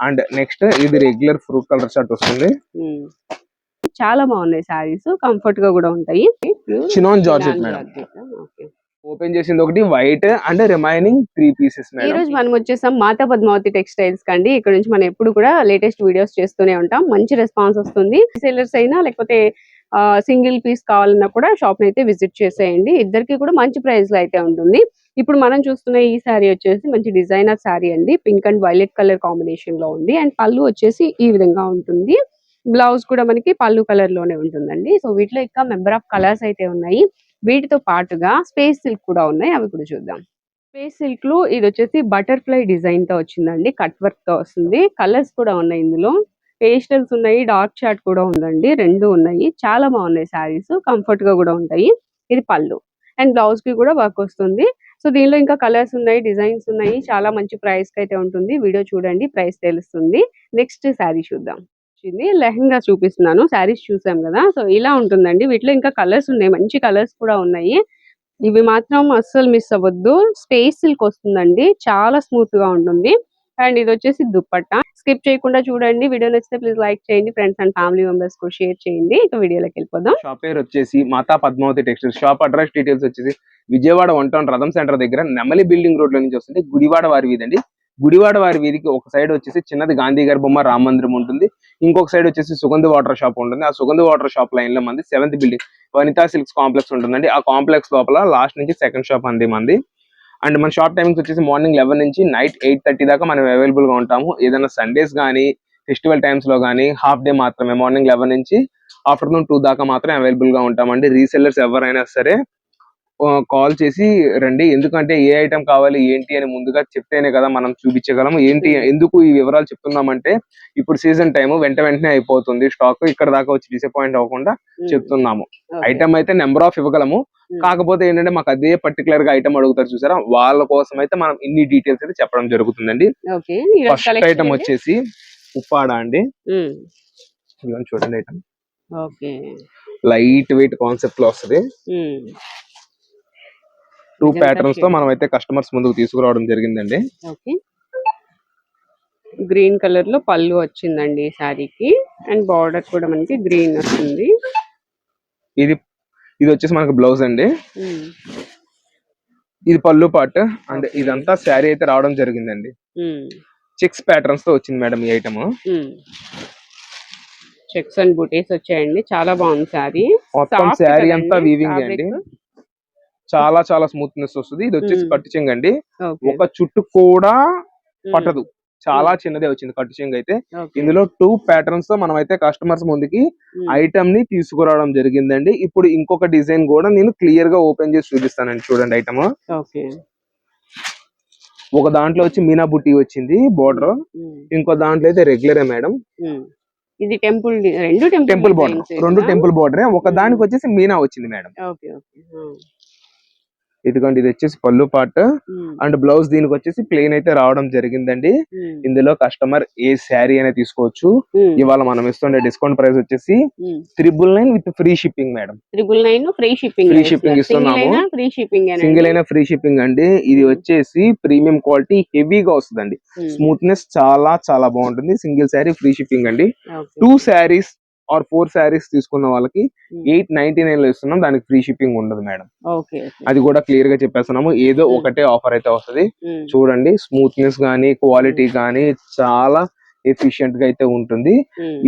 And next ఇది regular fruit colour shirt వస్తుంది. చాలా బాగున్నాయి సారీస్, కంఫర్ట్ గా కూడా ఉంటాయి. Chinon georgette madam. ఓపెన్ చేసింది ఒకటి white and remaining 3 pieces madam. ఈ రోజు మనం వచ్చేసాం మాతా పద్మావతి టెక్స్టైల్స్ కండి. ఇక్కడ నుంచి మనం ఎప్పుడు కూడా లేటెస్ట్ వీడియోస్ చేస్తూనే ఉంటాం. మంచి రెస్పాన్స్ వస్తుంది. సేలర్స్ అయినా లేకపోతే సింగిల్ పీస్ కావాలన్నా కూడా షాప్ అయితే విజిట్ చేసేయండి. ఇద్దరికి కూడా మంచి ప్రైస్ లో అయితే ఉంటుంది. ఇప్పుడు మనం చూస్తున్న ఈ శారీ వచ్చేసి మంచి డిజైనర్ శారీ అండి. Pink and violet colour combination లో ఉంది. అండ్ పళ్ళు వచ్చేసి ఈ విధంగా ఉంటుంది. బ్లౌజ్ కూడా మనకి పళ్ళు కలర్ లోనే ఉంటుందండి. సో వీటిలో ఇంకా మెంబర్ ఆఫ్ కలర్స్ అయితే ఉన్నాయి. వీటితో పాటుగా స్పేస్ సిల్క్ కూడా ఉన్నాయి. అవి కూడా చూద్దాం. స్పేస్ సిల్క్ లో ఇది వచ్చేసి బటర్ఫ్లై డిజైన్ తో వచ్చిందండి. కట్ వర్క్ తో వస్తుంది. కలర్స్ కూడా ఉన్నాయి ఇందులో. పేస్టల్స్ ఉన్నాయి, డార్క్ చాట్ కూడా ఉందండి. రెండు ఉన్నాయి. చాలా బాగున్నాయి శారీస్, కంఫర్ట్ గా కూడా ఉంటాయి. ఇది పళ్ళు అండ్ బ్లౌజ్ కి కూడా వర్క్ వస్తుంది. సో దీనిలో ఇంకా కలర్స్ ఉన్నాయి, డిజైన్స్ ఉన్నాయి. చాలా మంచి ప్రైస్ కి అయితే ఉంటుంది. వీడియో చూడండి, ప్రైస్ తెలుస్తుంది. నెక్స్ట్ శారీ చూద్దాం. లెహంగా చూపిస్తున్నాను. శారీస్ చూసాం కదా, సో ఇలా ఉంటుందండి. వీటిలో ఇంకా కలర్స్ ఉన్నాయి, మంచి కలర్స్ కూడా ఉన్నాయి. ఇవి మాత్రం అస్సలు మిస్ అవ్వద్దు. స్పేస్ సిల్క్ వస్తుందండి, చాలా స్మూత్ గా ఉంటుంది. అండ్ ఇది వచ్చేసి దుప్పట్టా. స్కిప్ చేయకుండా చూడండి. వీడియో నచ్చితే ప్లీజ్ లైక్ చేయండి. ఫ్రెండ్స్ అండ్ ఫ్యామిలీ మెంబర్స్ కు షేర్ చేయండి. ఇక వీడియోలోకి వెళ్ళిపోదాం. షాప్ పేరు వచ్చేసి Mata Padmavathi textiles. Shop address details వచ్చేసి విజయవాడ 1 టౌన్ రథం సెంటర్ దగ్గర నెమలి బిల్డింగ్ రోడ్ లో నుంచి వస్తుంది. గుడివాడ వారి వీధి అండి. గుడివాడ వారి వీధికి ఒక సైడ్ వచ్చేసి చిన్నది గాంధీ గారి బొమ్మ రామ మందిరం ఉంటుంది. ఇంకొక సైడ్ వచ్చేసి సుగంధ వాటర్ షాప్ ఉంటుంది. ఆ సుగంధ వాటర్ షాప్ లైన్ లో మంది 7th building Vanitha silks complex ఉంటుందండి. ఆ కాంప్లెక్స్ లోపల లాస్ట్ నుంచి సెకండ్ షాప్ అండి మంది. అండ్ మన షాప్ టైమింగ్స్ వచ్చేసి మార్నింగ్ 11 నుంచి నైట్ 8:30 దాకా మనం అవైలబుల్ గా ఉంటాము. ఏదైనా సండేస్ కానీ ఫెస్టివల్ టైమ్స్ లో కానీ హాఫ్ డే మాత్రమే. మార్నింగ్ 11 నుంచి ఆఫ్టర్నూన్ 2 దాకా మాత్రమే అవైలబుల్ గా ఉంటామండి. రీసెల్లర్స్ ఎవరైనా సరే కాల్ చేసి రండి. ఎందుకంటే ఏ ఐటమ్ కావాలి ఏంటి అని ముందుగా చెప్తేనే కదా మనం చూపించగలము. ఏంటి ఎందుకు ఈ వివరాలు చెప్తున్నామంటే ఇప్పుడు సీజన్ టైం వెంటనే అయిపోతుంది స్టాక్. ఇక్కడ దాకా వచ్చి డిసప్పాయింట్ అవ్వకుండా చెప్తున్నాము. ఐటమ్ అయితే నెంబర్ ఆఫ్ ఇవ్వగలము. కాకపోతే ఏంటంటే మాకు అదే పర్టికులర్ గా ఐటమ్ అడుగుతారు చూసారా, వాళ్ళ కోసం అయితే మనం ఇన్ని డీటెయిల్స్ అయితే చెప్పడం జరుగుతుందండి. ఫస్ట్ ఐటమ్ వచ్చేసి ఉప్పాడ అండి. చూడండి ఐటమ్ లైట్ వెయిట్ కాన్సెప్ట్ లో వస్తుంది. 2 ప్యాటర్న్స్ తో మనం అయితే కస్టమర్స్ ముందుకు తీసుకురావడం జరిగిందండి. గ్రీన్ కలర్ లో పళ్ళు వచ్చిందండి ఈ సారీకి. అండ్ బార్డర్ కూడా మనకి గ్రీన్ వస్తుంది. ఇది వచ్చేసి మనకి బ్లౌజ్ అండి. ఇది పళ్ళు పార్ట్. అండ్ ఇదంతా శారీ అయితే రావడం జరిగిందండి. చెక్స్ ప్యాటర్న్స్ తో వచ్చింది మేడం ఈ ఐటమ్. చెక్స్ అండ్ బూటీస్ వచ్చాయండి. చాలా బాగుంది శారీ. మొత్తం శారీ అంతా వీవింగ్ అండి. చాలా చాలా స్మూత్నెస్ వస్తుంది. ఇది వచ్చేసి కట్టు చెంగు అండి. ఒక చుట్టు కూడా పట్టదు. చాలా చిన్నదే వచ్చింది కట్టు చెంగు అయితే. ఇందులో 2 ప్యాటర్న్స్ తో మనం అయితే కస్టమర్స్ ముందుకి ఐటమ్ ని తీసుకురావడం జరిగిందండి. ఇప్పుడు ఇంకొక డిజైన్ కూడా నేను క్లియర్ గా ఓపెన్ చేసి చూపిస్తానండి. చూడండి ఐటమ్. ఒక దాంట్లో వచ్చి మీనా బుట్టి వచ్చింది బోర్డర్. ఇంకో దాంట్లో అయితే రెగ్యులరే మేడం. ఇది టెంపుల్ బోర్డర్. 2 టెంపుల్ బోర్డరే. ఒక దానికి వచ్చేసి మీనా వచ్చింది మేడం. ఇదిగోండి ఇది వచ్చేసి పళ్ళు పార్ట్. అండ్ బ్లౌజ్ దీనికి వచ్చేసి ప్లెయిన్ అయితే రావడం జరిగిందండి. ఇందులో కస్టమర్ ఏ శారీ అయినా తీసుకోవచ్చు. ఇవాళ మనం ఇస్తుండే డిస్కౌంట్ ప్రైస్ వచ్చేసి 999 with free shipping madam. 999 free shipping ఇస్తున్నాము. సింగిల్ అయినా ఫ్రీ షిప్పింగ్ అండి. ఇది వచ్చేసి ప్రీమియం క్వాలిటీ హెవీగా వస్తుందండి. స్మూత్నెస్ చాలా చాలా బాగుంటుంది. సింగిల్ శారీ ఫ్రీ షిప్పింగ్ అండి. 2 శారీస్ ఆర్ 4 శారీస్ తీసుకున్న వాళ్ళకి 899 లో ఇస్తున్నాం. దానికి ఫ్రీ షిప్పింగ్ ఉండదు మేడం. అది కూడా క్లియర్ గా చెప్పేస్తున్నాము. ఏదో ఒకటే ఆఫర్ అయితే వస్తుంది. చూడండి స్మూత్నెస్ గానీ క్వాలిటీ గానీ చాలా ఎఫిషియెంట్ గా అయితే ఉంటుంది.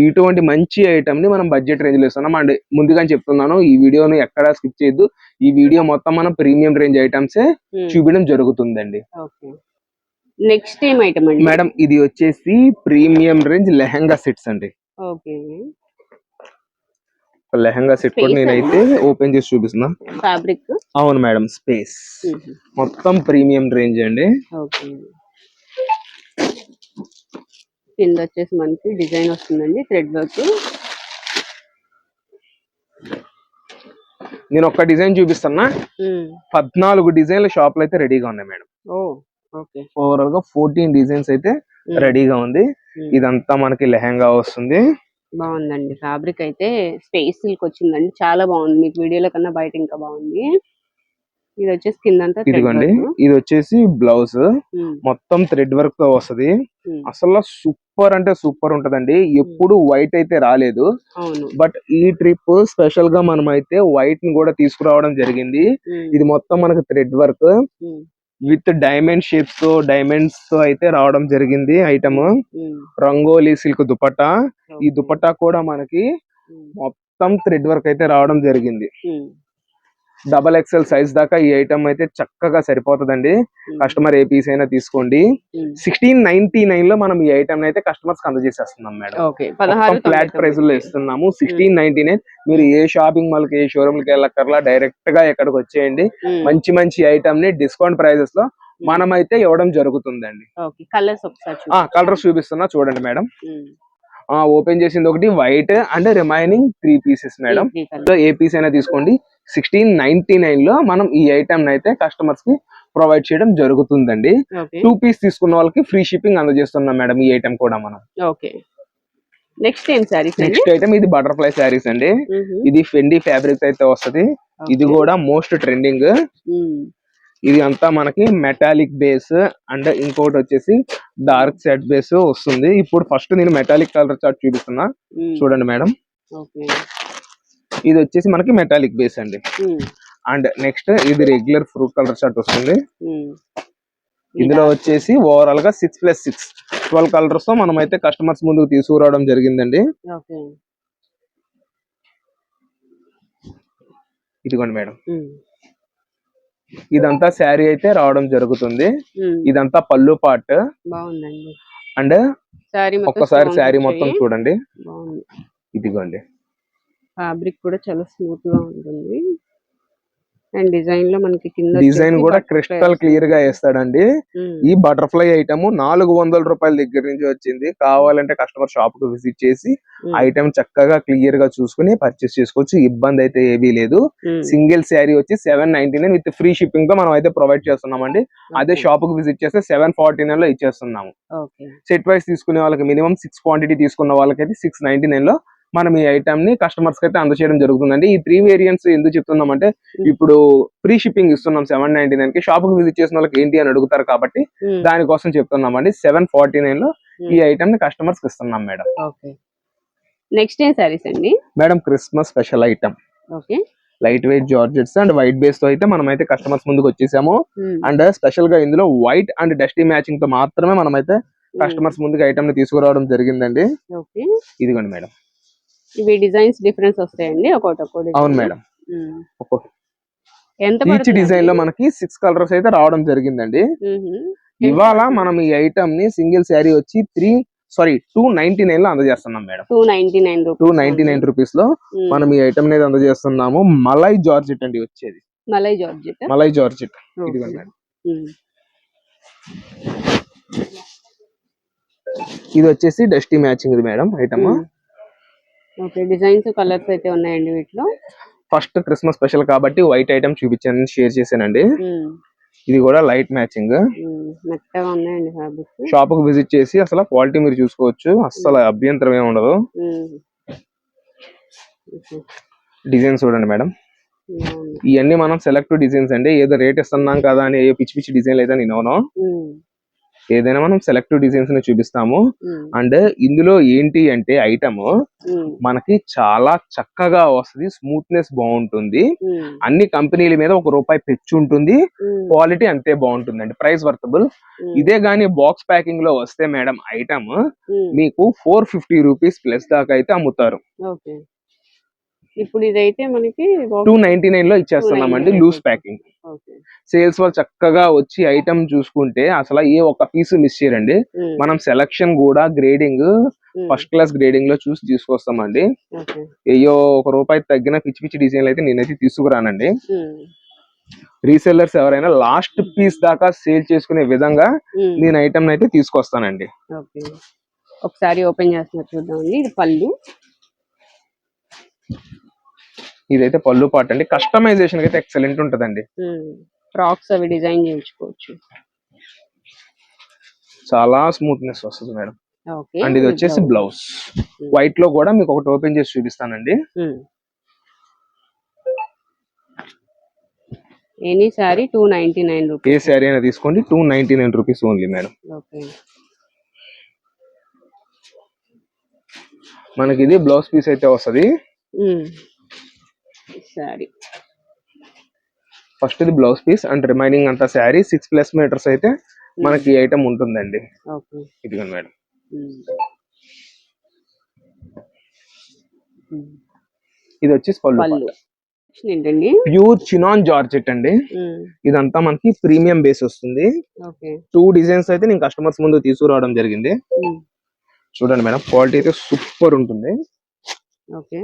ఇటువంటి మంచి ఐటమ్ ని మనం బడ్జెట్ రేంజ్ లో ఇస్తున్నాం. అండ్ ముందుగా చెప్తున్నాను, ఈ వీడియోని ఎక్కడా స్కిప్ చేయొద్దు. ఈ వీడియో మొత్తం మనం ప్రీమియం రేంజ్ ఐటమ్స్ చూపించడం జరుగుతుందండి. నెక్స్ట్ ఏం ఐటమ్ అండి మేడం? ఇది వచ్చేసి ప్రీమియం రేంజ్ లెహంగా సెట్స్ అండి. లెహంగా సెట్ కూడా నేనైతే ఓపెన్ చేసి చూపిస్తున్నా. ఫ్యాబ్రిక్ అవును మేడం. స్పేస్ మొత్తం ప్రీమియం రేంజ్ అండి. కింద వచ్చేసి మనకి డిజైన్ వస్తుందండి, థ్రెడ్ వర్క్. నేను ఒక్క డిజైన్ చూపిస్తున్నా. 14 డిజైన్ల షాప్ లో అయితే రెడీగా ఉన్నాయి మేడం. ఓవరాల్ గా 14 డిజైన్స్ అయితే రెడీగా ఉంది. ఇదంతా మనకి లెహంగా వస్తుంది. బాగుందండి. ఫ్యాబ్రిక్ అయితే స్పేస్ సిల్క్ వచ్చిందండి. చాలా బాగుంది. మీకు వీడియోలో కన్నా బయట ఇంకా బాగుంది. ఇది వచ్చేసి కింద అంతా ఇదిగోండి, ఇది వచ్చేసి బ్లౌజ్ మొత్తం థ్రెడ్ వర్క్ తో వస్తది. అసలు సూపర్ అంటే సూపర్ ఉంటదండి. ఎప్పుడు వైట్ అయితే రాలేదు, బట్ ఈ ట్రిప్ స్పెషల్ గా మనం అయితే వైట్ ని కూడా తీసుకురావడం జరిగింది. ఇది మొత్తం మనకు thread work with diamond shapes తో, డైమండ్స్ తో అయితే రావడం జరిగింది ఐటమ్. రంగోలీ సిల్క్ దుపట్టా. ఈ దుపట్టా కూడా మనకి మొత్తం థ్రెడ్ వర్క్ అయితే రావడం జరిగింది. డబల్ ఎక్స్ఎల్ సైజ్ దాకా ఈ ఐటమ్ అయితే చక్కగా సరిపోతుందండి. కస్టమర్ ఏ పీస్ అయినా తీసుకోండి. 1699 లో మనం ఈ ఐటమ్ అయితే కస్టమర్స్ కి అందజేసేస్తున్నాం మేడం. ఫ్లాట్ ప్రైస్ లో ఇస్తున్నాము 1699. మీరు ఏ షాపింగ్ మాల్ కి, ఏ షోరూమ్ కి వెళ్ళక్కర్లా, డైరెక్ట్ గా ఎక్కడికి వచ్చేయండి. మంచి మంచి ఐటమ్ ని డిస్కౌంట్ ప్రైజెస్ లో మనం అయితే ఇవ్వడం జరుగుతుందండి. కలర్స్ చూపిస్తున్నా చూడండి మేడం. ఓపెన్ చేసింది ఒకటి white and remaining 3 pieces madam. ఏ పీస్ అయినా తీసుకోండి. 1699 లో మనం ఈ ఐటమ్ అయితే కస్టమర్స్ కి ప్రొవైడ్ చేయడం జరుగుతుందండి. 2 పీస్ తీసుకున్న వాళ్ళకి ఫ్రీ షిప్పింగ్ అందజేస్తున్నాం మేడం. ఈ ఐటమ్ కూడా మనం. నెక్స్ట్ ఐటమ్ ఇది బటర్ఫ్లై శారీస్ అండి. ఇది ఫెండి ఫ్యాబ్రిక్ అయితే వస్తది. ఇది కూడా మోస్ట్ ట్రెండింగ్. ఇది అంతా మనకి మెటాలిక్ బేస్ అండ్ ఇంకోటి వచ్చేసి డార్క్ సెట్ బేస్ వస్తుంది. ఇప్పుడు ఫస్ట్ నేను మెటాలిక్ కలర్ చార్ట్ చూపిస్తున్నా చూడండి మేడం. ఇది వచ్చేసి మనకి మెటాలిక్ బేస్ అండి. అండ్ నెక్స్ట్ ఇది రెగ్యులర్ ఫ్రూట్ కలర్ చార్ట్ వస్తుంది. ఇందులో వచ్చేసి ఓవరాల్ గా 6+6 12 కలర్స్ తో మనం అయితే కస్టమర్స్ ముందుకు తీసుకురావడం జరిగిందండి. ఇదిగోండి మేడం, ఇదంతా శారీ అయితే రావడం జరుగుతుంది. ఇదంతా పళ్ళు పార్ట్. అండ్ ఒక్కసారి శారీ మొత్తం చూడండి. ఇదిగోండి, ఫ్యాబ్రిక్ కూడా చాలా స్మూత్ గా ఉంటుంది. అండ్ డిజైన్ లో మనకి కింద డిజైన్ కూడా క్రిస్టల్ క్లియర్ గా వేస్తాడండి. ఈ బటర్ఫ్లై ఐటమ్ 400 రూపాయల దగ్గర నుంచి వచ్చింది. కావాలంటే కస్టమర్ షాప్ కు విజిట్ చేసి ఐటమ్ చక్కగా క్లియర్ గా చూసుకుని పర్చేస్ చేసుకోవచ్చు. ఇబ్బంది అయితే ఏమీ లేదు. సింగిల్ శారీ వచ్చి 799 విత్ ఫ్రీ షిప్పింగ్ తో మనం అయితే ప్రొవైడ్ చేస్తున్నామండి. అదే షాప్ కు విజిట్ చేస్తే 749 లో ఇచ్చేస్తున్నాము. సెట్ వైస్ తీసుకునే వాళ్ళకి మినిమం 6 క్వాంటిటీ తీసుకున్న వాళ్ళకైతే 699 లో మనం ఈ ఐటమ్ ని కస్టమర్స్ కి అయితే అందజేయడం జరుగుతుందండి. ఈ 3 వేరియంట్స్ ఎందుకు చెప్తున్నాం అంటే, ఇప్పుడు ఫ్రీ షిప్పింగ్ ఇస్తున్నాం 799 కి. షాప్ కు విజిట్ చేసిన వాళ్ళకి ఏంటి అని అడుగుతారు కాబట్టి దానికోసం చెప్తున్నాం అండి. 749 లో ఈ ఐటమ్ ని కస్టమర్స్ కి ఇస్తున్నాం మేడం. నెక్స్ట్ ఏం సారీస్ అండి madam? Christmas special item. Light weight georgettes and white base తో అయితే మనం అయితే కస్టమర్స్ ముందుకు వచ్చేసాము. అండ్ స్పెషల్ గా ఇందులో వైట్ అండ్ డస్టీ మ్యాచింగ్ తో మాత్రమే మనం అయితే కస్టమర్స్ ముందుకు ఐటమ్ ని తీసుకురావడం జరిగిందండి. ఇదిగోండి మేడం, ఇవి డిజైన్స్ డిఫరెన్స్ వస్తాయండి ఒక్కొక్కటి. అవును మేడం, ఈచ్ డిజైన్ లో మనకి 6 కలర్స్ అయితే రావడం జరిగిందండి. ఇవాళ మనం ఈ ఐటమ్ ని సింగిల్ శారీ వచ్చి 299 లో అందజేస్తున్నాం మేడం. 299 రూపీస్ లో మనం ఈ ఐటమ్ అనేది అందజేస్తున్నాము. మలై జార్జెట్ అండి వచ్చేది. మలై జార్జెట్. ఇదిగోండి మేడం, ఇది వచ్చేసి dusty matching madam item. Designs colours అయితే ఉన్నాయండి వీటిలో. ఫస్ట్ క్రిస్మస్ స్పెషల్ కాబట్టి వైట్ ఐటమ్ చూపించాను, షేర్ చేశానండి. ఇది కూడా లైట్ మ్యాచింగ్. మెత్తగా ఉన్నాయండి ఫ్యాబ్రిక్. షాప్ కు విజిట్ చేసి అసలు క్వాలిటీ మీరు చూసుకోవచ్చు. అసలు అభ్యంతరం ఏమి ఉండదు. డిజైన్ చూడండి మేడం. ఇవన్నీ మనం సెలెక్టివ్ డిజైన్స్ అండి. ఏదో రేట్ ఇస్తున్నాం కదా అని పిచ్చి పిచ్చి డిజైన్లు అయితే నేను ఏదైనా మనం సెలెక్టివ్ డిజైన్స్ ని చూపిస్తాము. అండ్ ఇందులో ఏంటి అంటే ఐటమ్ మనకి చాలా చక్కగా వస్తుంది. స్మూత్నెస్ బాగుంటుంది. అన్ని కంపెనీల మీద ₹1 పెచ్చు ఉంటుంది. క్వాలిటీ అంతే బాగుంటుందండి. Price worthable. ఇదే గానీ బాక్స్ ప్యాకింగ్ లో వస్తే మేడం ఐటమ్ మీకు ₹450 ప్లస్ దాకా అయితే అమ్ముతారు. ఇప్పుడు ఇదైతే మనకి 299 లో ఇచ్చేస్తున్నామండి లూజ్ ప్యాకింగ్. సేల్స్ వాళ్ళు చక్కగా వచ్చి ఐటమ్ చూసుకుంటే అసలు ఏ ఒక్క పీస్ మిస్ చేయరండి. మనం సెలక్షన్ కూడా గ్రేడింగ్ ఫస్ట్ క్లాస్ గ్రేడింగ్ లో చూసి తీసుకొస్తామండి. అయ్యో ₹1 తగ్గిన పిచ్చి పిచ్చి డిజైన్లు అయితే నేనైతే తీసుకురానండి. రీసెల్లర్స్ ఎవరైనా లాస్ట్ పీస్ దాకా సేల్ చేసుకునే విధంగా నేను ఐటమ్ అయితే తీసుకొస్తానండి. ఒకసారి ఓపెన్ చేస్తున్నా చూద్దామండి. ఇది పళ్ళు. ఇదైతే పళ్ళు పార్ట్ అండి. కస్టమైజేషన్ అయితే ఎక్సలెంట్ ఉంటదండి. ఫ్రాక్స్ అవి డిజైన్ చేయించుకోవచ్చు. చాలా స్మూత్నెస్ వస్తుంది మేడం. అండ్ ఇది వచ్చేసి బ్లౌజ్. వైట్ లో కూడా మీకు ఒకటి ఓపెన్ చేసి చూపిస్తానండి. ఎనీ సారీ 299 ఏ రూపీస్. శారీ అయినా తీసుకోండి 299 రూపీస్ ఓన్లీ మేడం. ఓకే. మనకి ఇది బ్లౌజ్ పీస్ అయితే వస్తది. సారీ ఫస్ట్ ఇది బ్లౌజ్ పీస్ అండ్ రిమైనింగ్ అంతా శారీ 6+ మీటర్స్ అయితే మనకి ఈ ఐటమ్ ఉంటుందండి. ఓకే. ఇదిగోండి మేడం. ఇది వచ్చేసి పళ్ళు. ఏంటండి? ప్యూర్ చినాన్ జార్జెట్ అండి. ఇదంతా మనకి ప్రీమియం బేస్ వస్తుంది. ఓకే. 2 డిజైన్స్ అయితే నేను కస్టమర్స్ ముందు తీసుకురావడం జరిగింది. చూడండి మేడం, క్వాలిటీ అయితే సూపర్ ఉంటుంది. ఓకే.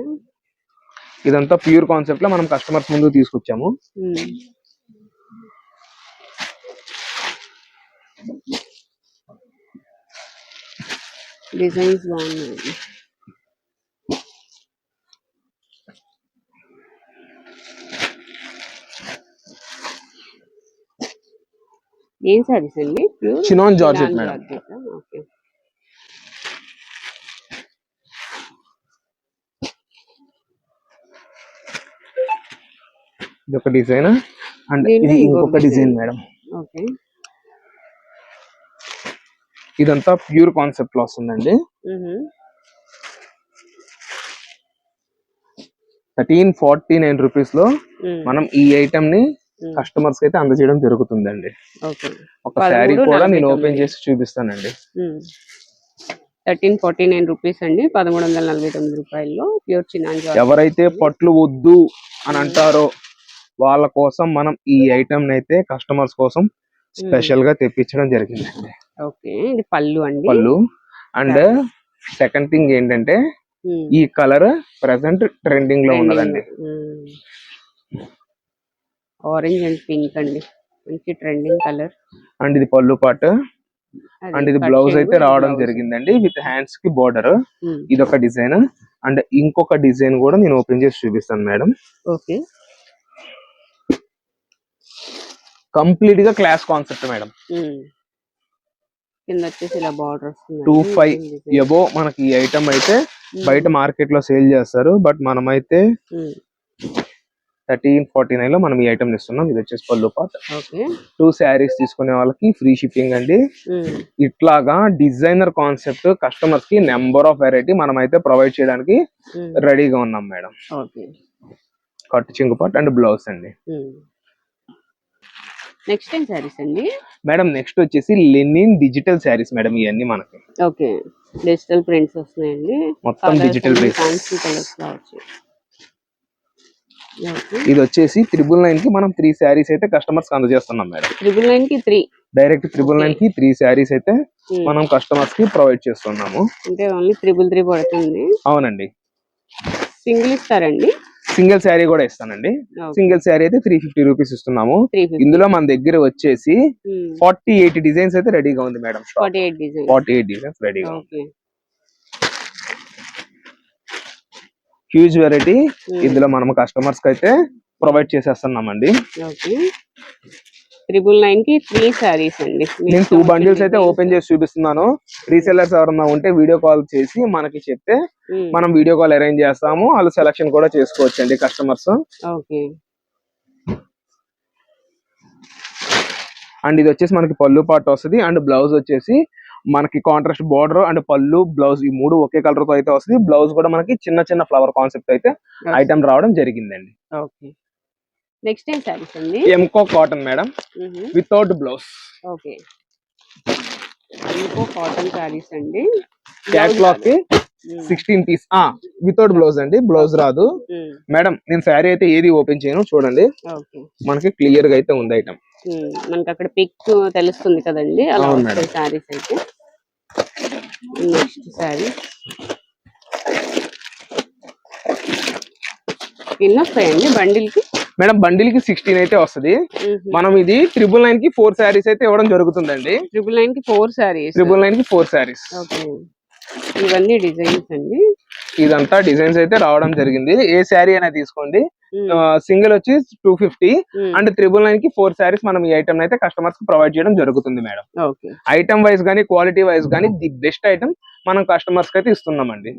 ఇదంతా ప్యూర్ కాన్సెప్ట్ లో మనం కస్టమర్స్ ముందు తీసుకొచ్చాము. డిజైన్స్ బాగున్నాయి. ఏం సారీస్ అండి? Chinon georgette madam. ఓకే. ఇది ఒక డిజైన్ అండ్ ఇది ఇంకొక డిజైన్ మేడం. ఓకే. ఇదంతా ప్యూర్ కాన్సెప్ట్ లో వస్తుందండి. 1349 రూపీస్ లో మనం ఈ ఐటమ్ ని కస్టమర్స్ అయితే అందజేయడం జరుగుతుందండి. ఒక శారీ కూడా నేను ఓపెన్ చేసి చూపిస్తానండి. 1349 రూపీస్ అండి, 1349 రూపాయల్లో ప్యూర్ చినాన్ జార్జెట్. ఎవరైతే పట్లు వద్దు అని అంటారో వాళ్ళ కోసం మనం ఈ ఐటమ్ అయితే కస్టమర్స్ కోసం స్పెషల్ గా తెప్పించడం జరిగిందండి. ఓకే. ఇది పళ్ళు అండి. పళ్ళు అండ్ సెకండ్ థింగ్ ఏంటంటే ఈ కలర్ ప్రెసెంట్ ట్రెండింగ్ లో ఉన్నదండి. ఆరెంజ్ అండ్ పింక్ అండి, మంచి ట్రెండింగ్ కలర్. అండ్ ఇది పళ్ళు పార్ట్ అండ్ ఇది బ్లౌజ్ అయితే రావడం జరిగిందండి విత్ హ్యాండ్స్ కి బోర్డర్. ఇది ఒక డిజైన్ అండ్ ఇంకొక డిజైన్ కూడా నేను ఓపెన్ చేసి చూపిస్తాను మేడం. ఓకే. కంప్లీట్ గా క్లాస్ కాన్సెప్ట్ మేడం. కింద వచ్చేసి ఇలా బోర్డర్ వస్తుంది. 25 ఎబో మనకి ఈ ఐటమ్ అయితే బయట మార్కెట్ లో సేల్ చేస్తారు, బట్ మనమైతే 1349 లో మనం ఈ ఐటమ్ ఇస్తున్నాం. ఇది వచ్చేసి పళ్ళు పార్ట్. 2 శారీస్ తీసుకునే వాళ్ళకి ఫ్రీ షిప్పింగ్ అండి. ఇట్లాగా డిజైనర్ కాన్సెప్ట్ కస్టమర్స్ కి నెంబర్ ఆఫ్ వెరైటీ మనం అయితే ప్రొవైడ్ చేయడానికి రెడీగా ఉన్నాం మేడం. కట్ చింగు పార్ట్ అండ్ బ్లౌజ్ అండి. నెక్స్ట్ ఏం శారీస్ అండి మేడం? నెక్స్ట్ వచ్చేసి లెనిన్ డిజిటల్ శారీస్ మేడం. ఇవన్నీ మనకి ఓకే డిజిటల్ ప్రింట్స్ వస్తున్నాయండి. మొత్తం డిజిటల్ ప్రింట్స్. ఇది వచ్చేసి 999 కి మనం 3 శారీస్ అయితే కస్టమర్స్ కి అందజేస్తున్నాం మేడం. 999 కి 3 డైరెక్ట్ 999 కి 3 శారీస్ అయితే మనం కస్టమర్స్ కి ప్రొవైడ్ చేస్తున్నాము. అంటే ఓన్లీ 333 పడుతుంది. అవునండి. సింగిల్ ఇస్తారండి? సింగిల్ శారీ కూడా ఇస్తానండి. సింగిల్ శారీ అయితే 350 రూపీస్ ఇస్తున్నాము. ఇందులో మన దగ్గర వచ్చేసి 48 డిజైన్స్ అయితే రెడీగా ఉంది మేడం. 48 డిజైన్స్ రెడీగా ఉంది. హ్యూజ్ వెరైటీ ఇందులో మనం కస్టమర్స్ కి అయితే ప్రొవైడ్ చేసేస్తున్నామండి. 999 కి 3 సారీస్ అండి. నేను 2 బండిల్స్ అయితే ఓపెన్ చేసి చూపిస్తున్నాను. రీసెల్లర్స్ ఎవరన్నా ఉంటే వీడియో కాల్ చేసి మనకి చెప్తే మనం వీడియో కాల్ అరేంజ్ చేస్తాము. వాళ్ళు సెలక్షన్ కూడా చేసుకోవచ్చు అండి కస్టమర్స్. అండ్ ఇది వచ్చేసి మనకి పళ్ళు పార్ట్ వస్తుంది అండ్ బ్లౌజ్ వచ్చేసి మనకి కాంట్రాస్ట్ బోర్డర్ అండ్ పళ్ళు బ్లౌజ్ ఈ 3 ఒకే కలర్ తో అయితే వస్తుంది. బ్లౌజ్ కూడా మనకి చిన్న చిన్న ఫ్లవర్ కాన్సెప్ట్ అయితే ఐటమ్ రావడం జరిగిందండి. నెక్స్ట్ ఏం సారీస్ అండి? ఎంకో cotton madam without blouse. Okay ఎంకో కాటన్ సారీస్ అండి. క్యాట్లాగ్ కి 16 పీస్ వితౌట్ బ్లౌజ్ అండి. బ్లౌజ్ రాదు మేడం. నేను శారీ అయితే ఏది ఓపెన్ చేయను. చూడండి మనకి క్లియర్ గా అయితే ఉంది ఐటమ్. మనకి అక్కడ పిక్ తెలుస్తుంది కదండి, అలా ఉంటాయి సారీస్ అయితే. నెక్స్ట్ సారీ ఎన్ని వస్తాయండి బండిల్ కి? మేడం బండిల్ కి 16 అయితే వస్తుంది. మనం ఇది 999 కి 4 శారీస్ అయితే ఇవ్వడం జరుగుతుందండి. 999 కి 4 శారీస్. 999 కి 4 శారీస్. ఇవన్నీ డిజైన్స్ అండి. ఇదంతా డిజైన్స్ అయితే రావడం జరిగింది. ఏ శారీ అయినా తీసుకోండి. సింగిల్ వచ్చి 250 అండ్ 999 కి 4 శారీస్ మనం ఈ ఐటమ్ అయితే కస్టమర్స్ కి ప్రొవైడ్ చేయడం జరుగుతుంది మేడం. ఐటమ్ వైజ్ గానీ క్వాలిటీ వైజ్ గానీ ది బెస్ట్ ఐటమ్ మనం కస్టమర్స్ కి అయితే ఇస్తున్నామండి.